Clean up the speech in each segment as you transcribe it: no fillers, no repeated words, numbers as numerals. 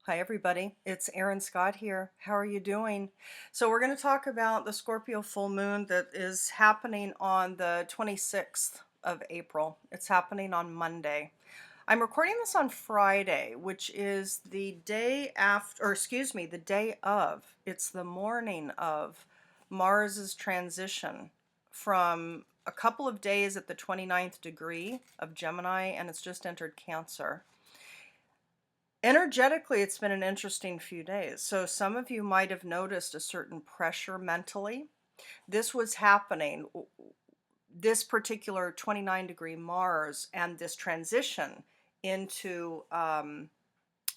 Hi everybody, it's Erin Scott here. How are you doing? So we're going to talk about the Scorpio full moon that is happening on the 26th of April. It's happening on Monday. I'm recording this on Friday, which is the day after, or excuse me, the day of. It's the morning of Mars's transition from a couple of days at the 29th degree of Gemini, and it's just entered Cancer. Energetically, it's been an interesting few days. So some of you might have noticed a certain pressure mentally. This was happening, this particular 29-degree Mars and this transition into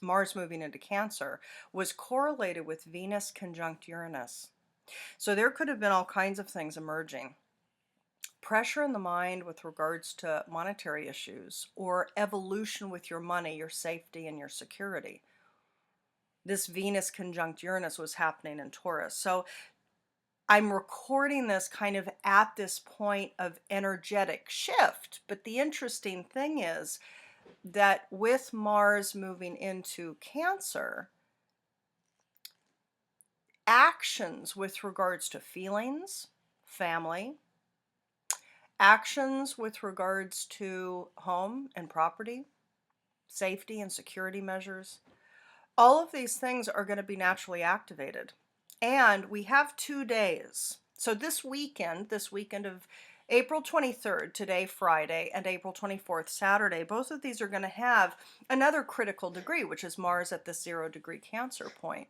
Mars moving into Cancer was correlated with Venus conjunct Uranus. So there could have been all kinds of things emerging. Pressure in the mind with regards to monetary issues or evolution with your money, your safety, and your security. This Venus conjunct Uranus was happening in Taurus. So I'm recording this kind of at this point of energetic shift. But the interesting thing is that with Mars moving into Cancer, actions with regards to feelings, family, actions with regards to home and property, safety and security measures, all of these things are going to be naturally activated. And we have 2 days. So this weekend of April 23rd, today Friday, and April 24th, Saturday, both of these are going to have another critical degree, which is Mars at the 0-degree Cancer point.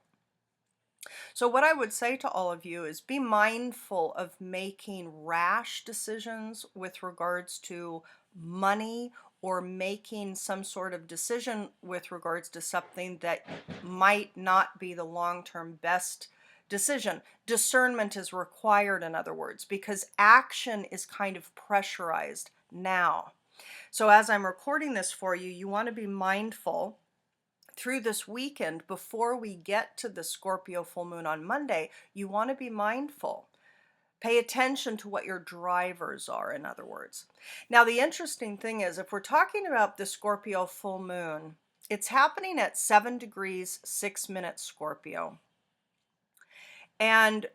So what I would say to all of you is be mindful of making rash decisions with regards to money or making some sort of decision with regards to something that might not be the long-term best decision. Discernment is required, in other words, because action is kind of pressurized now. So as I'm recording this for you, you want to be mindful through this weekend before we get to the Scorpio full moon on Monday. You want to be mindful. Pay attention to what your drivers are, in other words. Now, the interesting thing is, if we're talking about the Scorpio full moon, it's happening at 7 degrees, 6 minutes Scorpio. And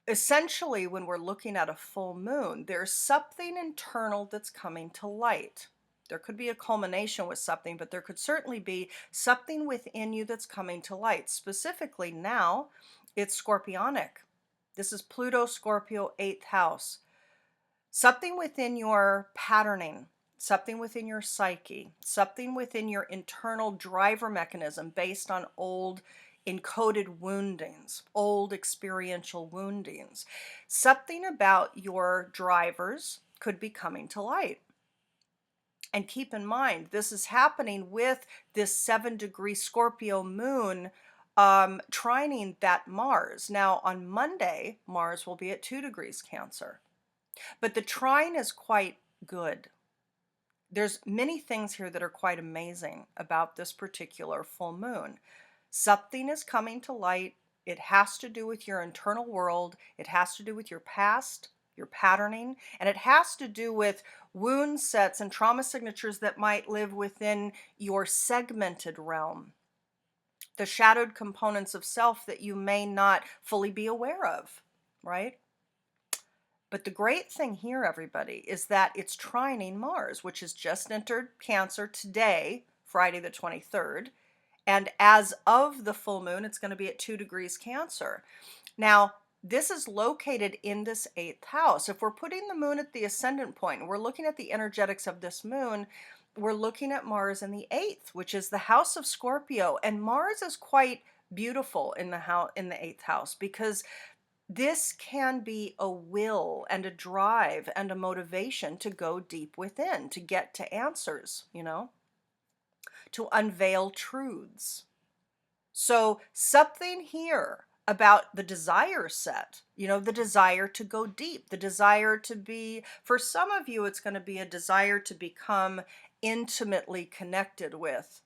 essentially, when we're looking at a full moon, there's something internal that's coming to light. There could be a culmination with something, but there could certainly be something within you that's coming to light. Specifically now, it's scorpionic. This is Pluto, Scorpio, 8th house. Something within your patterning, something within your psyche, something within your internal driver mechanism based on old encoded woundings, old experiential woundings. Something about your drivers could be coming to light. And keep in mind, this is happening with this 7-degree Scorpio moon trining that Mars. Now, on Monday, Mars will be at 2 degrees Cancer. But the trine is quite good. There's many things here that are quite amazing about this particular full moon. Something is coming to light. It has to do with your internal world. It has to do with your past, your patterning, and it has to do with wound sets and trauma signatures that might live within your segmented realm. The shadowed components of self that you may not fully be aware of, right? But the great thing here, everybody, is that it's trining Mars, which has just entered Cancer today, Friday the 23rd. And as of the full moon, it's going to be at 2 degrees Cancer. Now, this is located in this 8th house. If we're putting the moon at the ascendant point and we're looking at the energetics of this moon, we're looking at Mars in the 8th, which is the house of Scorpio. And Mars is quite beautiful in the 8th house because this can be a will and a drive and a motivation to go deep within, to get to answers, to unveil truths. So something here about the desire set, the desire to go deep, the desire to be, for some of you, it's going to be a desire to become intimately connected with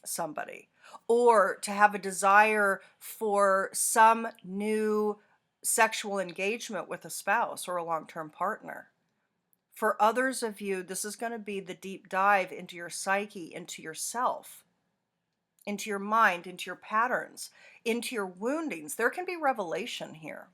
somebody, or to have a desire for some new sexual engagement with a spouse or a long-term partner. For others of you, this is going to be the deep dive into your psyche, into yourself. into your mind, into your patterns, into your woundings. There can be revelation here.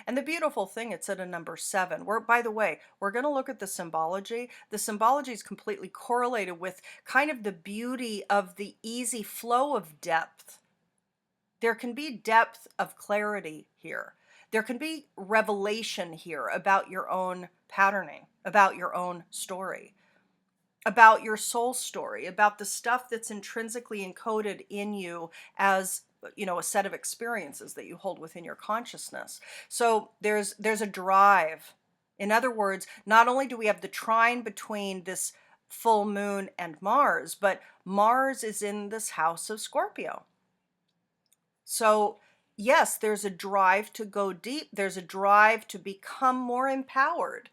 And the beautiful thing, it's at a number 7. We're, by the way, we're going to look at the symbology. The symbology is completely correlated with kind of the beauty of the easy flow of depth. There can be depth of clarity here. There can be revelation here about your own patterning, about your own story, about your soul story, about the stuff that's intrinsically encoded in you as, you know, a set of experiences that you hold within your consciousness. So there's a drive. In other words, not only do we have the trine between this full moon and Mars, but Mars is in this house of Scorpio. So yes, there's a drive to go deep. There's a drive to become more empowered.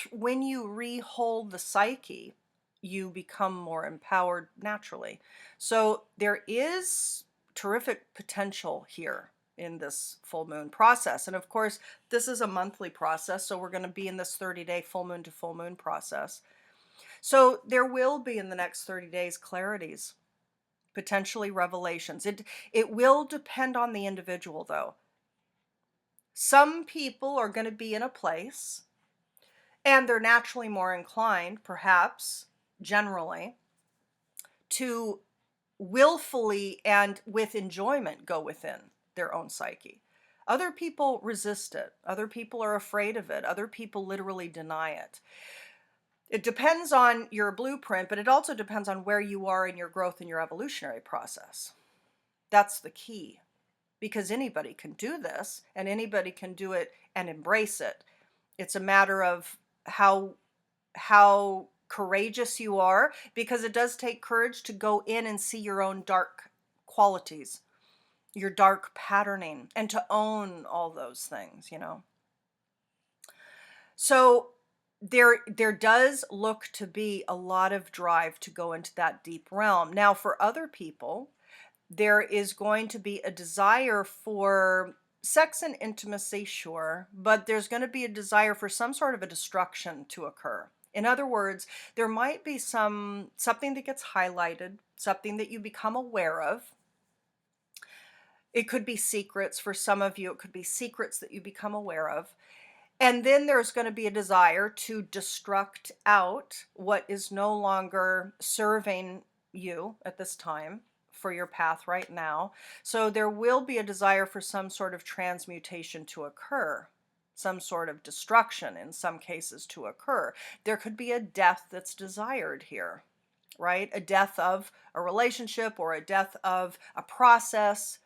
When you rehold the psyche, you become more empowered naturally. So there is terrific potential here in this full moon process. And of course, this is a monthly process, so we're going to be in this 30-day full moon to full moon process. So there will be in the next 30 days clarities, potentially revelations. It will depend on the individual, though. Some people are going to be in a place, and they're naturally more inclined, perhaps, generally, to willfully and with enjoyment go within their own psyche. Other people resist it. Other people are afraid of it. Other people literally deny it. It depends on your blueprint, but it also depends on where you are in your growth and your evolutionary process. That's the key, because anybody can do this, and anybody can do it and embrace it. It's a matter of how courageous you are, because it does take courage to go in and see your own dark qualities, your dark patterning, and to own all those things, you know. So there does look to be a lot of drive to go into that deep realm. Now, for other people, there is going to be a desire for sex and intimacy, sure, but there's going to be a desire for some sort of a destruction to occur. In other words, there might be something that gets highlighted, something that you become aware of. It could be secrets for some of you. It could be secrets that you become aware of. And then there's going to be a desire to destruct out what is no longer serving you at this time for your path right now. So there will be a desire for some sort of transmutation to occur, some sort of destruction in some cases to occur. There could be a death that's desired here, right? A death of a relationship, or a death of a process,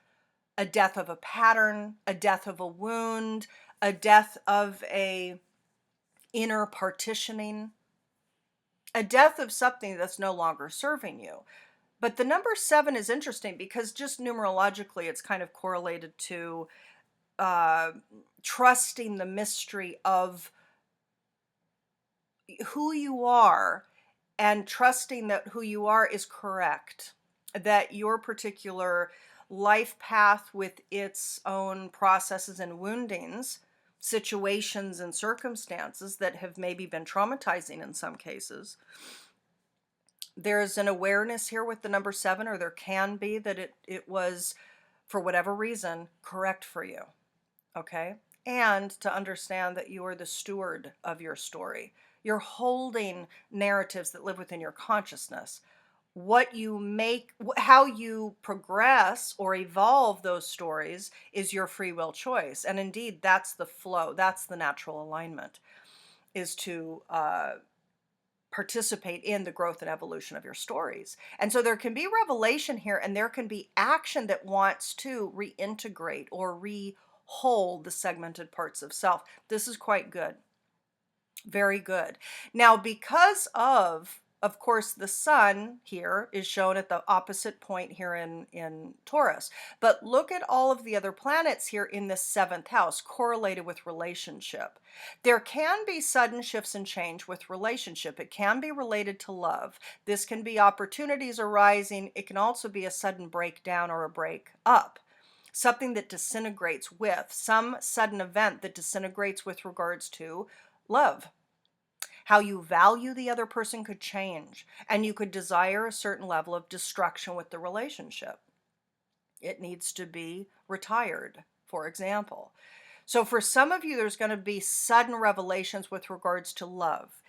a death of a pattern, a death of a wound, a death of a inner partitioning, a death of something that's no longer serving you. But the number 7 is interesting because just numerologically, it's kind of correlated to trusting the mystery of who you are, and trusting that who you are is correct, that your particular life path with its own processes and woundings, situations and circumstances that have maybe been traumatizing in some cases. There's an awareness here with the number 7, or there can be, that it was, for whatever reason, correct for you. Okay? And to understand that you are the steward of your story. You're holding narratives that live within your consciousness. What you make, how you progress or evolve those stories is your free will choice. And indeed, that's the flow. That's the natural alignment, is to participate in the growth and evolution of your stories. And so there can be revelation here, and there can be action that wants to reintegrate or rehold the segmented parts of self. This is quite good. Very good. Now, because of course, the sun here is shown at the opposite point here in Taurus. But look at all of the other planets here in the 7th house, correlated with relationship. There can be sudden shifts and change with relationship. It can be related to love. This can be opportunities arising. It can also be a sudden breakdown or a break up. Something that disintegrates with, some sudden event that disintegrates with regards to love. How you value the other person could change, and you could desire a certain level of destruction with the relationship. It needs to be retired, for example. So for some of you, there's going to be sudden revelations with regards to love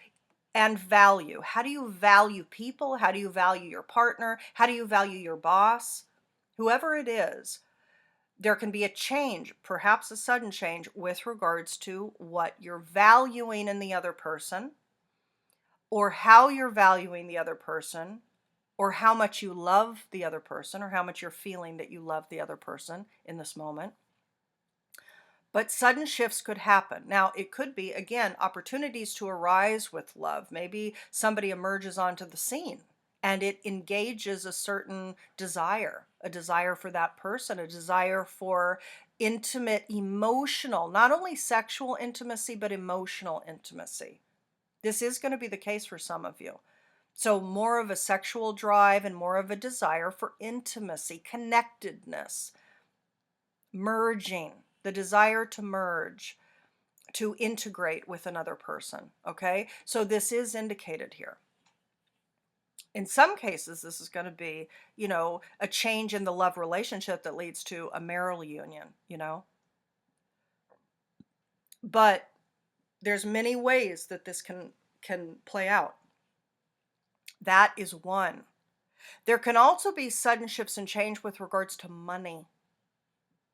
and value. How do you value people? How do you value your partner? How do you value your boss? Whoever it is, there can be a change, perhaps a sudden change, with regards to what you're valuing in the other person, or how you're valuing the other person, or how much you love the other person, or how much you're feeling that you love the other person in this moment. But sudden shifts could happen. Now, it could be, again, opportunities to arise with love. Maybe somebody emerges onto the scene and it engages a certain desire, a desire for that person, a desire for intimate, emotional, not only sexual intimacy, but emotional intimacy. This is going to be the case for some of you. So more of a sexual drive and more of a desire for intimacy, connectedness, merging, the desire to merge, to integrate with another person. Okay, so this is indicated here. In some cases, this is going to be, a change in the love relationship that leads to a marital union, But there's many ways that this can play out. That is one. There can also be sudden shifts and change with regards to money.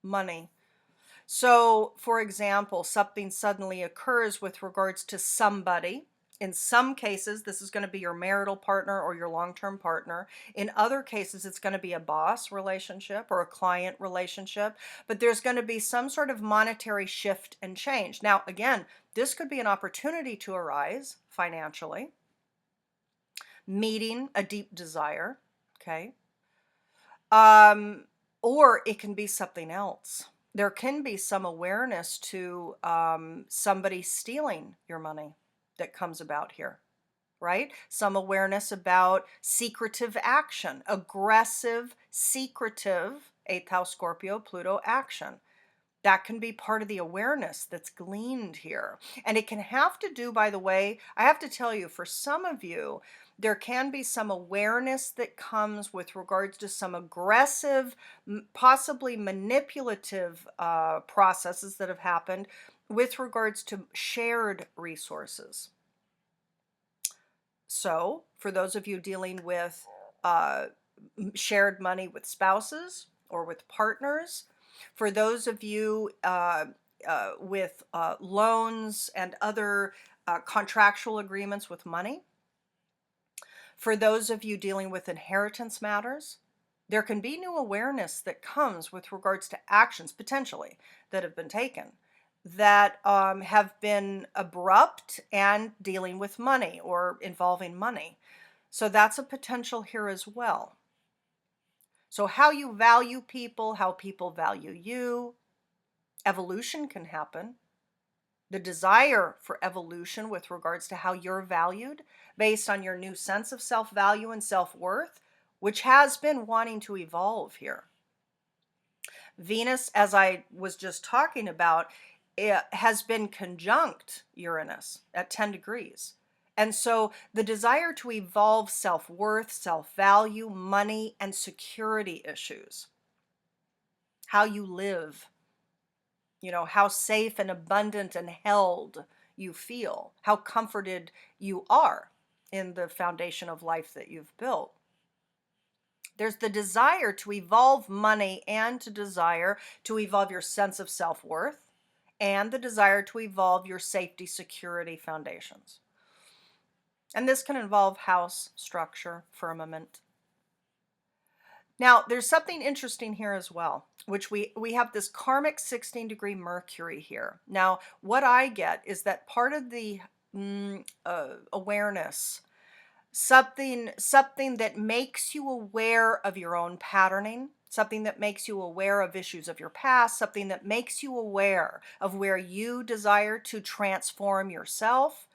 Money. So, for example, something suddenly occurs with regards to somebody. In some cases, this is going to be your marital partner or your long-term partner. In other cases, it's going to be a boss relationship or a client relationship. But there's going to be some sort of monetary shift and change. Now, again, this could be an opportunity to arise financially, meeting a deep desire, okay? Or it can be something else. There can be some awareness to somebody stealing your money that comes about here, right? Some awareness about secretive action, aggressive, secretive, 8th house Scorpio, Pluto action. That can be part of the awareness that's gleaned here. And it can have to do, by the way, I have to tell you, for some of you, there can be some awareness that comes with regards to some aggressive, possibly manipulative processes that have happened with regards to shared resources. So, for those of you dealing with shared money with spouses or with partners, for those of you with loans and other contractual agreements with money, for those of you dealing with inheritance matters, there can be new awareness that comes with regards to actions potentially that have been taken that have been abrupt and dealing with money or involving money. So that's a potential here as well. So how you value people, how people value you, evolution can happen. The desire for evolution with regards to how you're valued based on your new sense of self-value and self-worth, which has been wanting to evolve here. Venus, as I was just talking about, it has been conjunct Uranus at 10 degrees. And so the desire to evolve self-worth, self-value, money, and security issues, how you live, how safe and abundant and held you feel, how comforted you are in the foundation of life that you've built. There's the desire to evolve money and to desire to evolve your sense of self-worth and the desire to evolve your safety, security foundations. And this can involve house, structure, firmament. Now, there's something interesting here as well, which we have this karmic 16-degree Mercury here. Now, what I get is that part of the awareness, something that makes you aware of your own patterning, something that makes you aware of issues of your past, something that makes you aware of where you desire to transform yourself,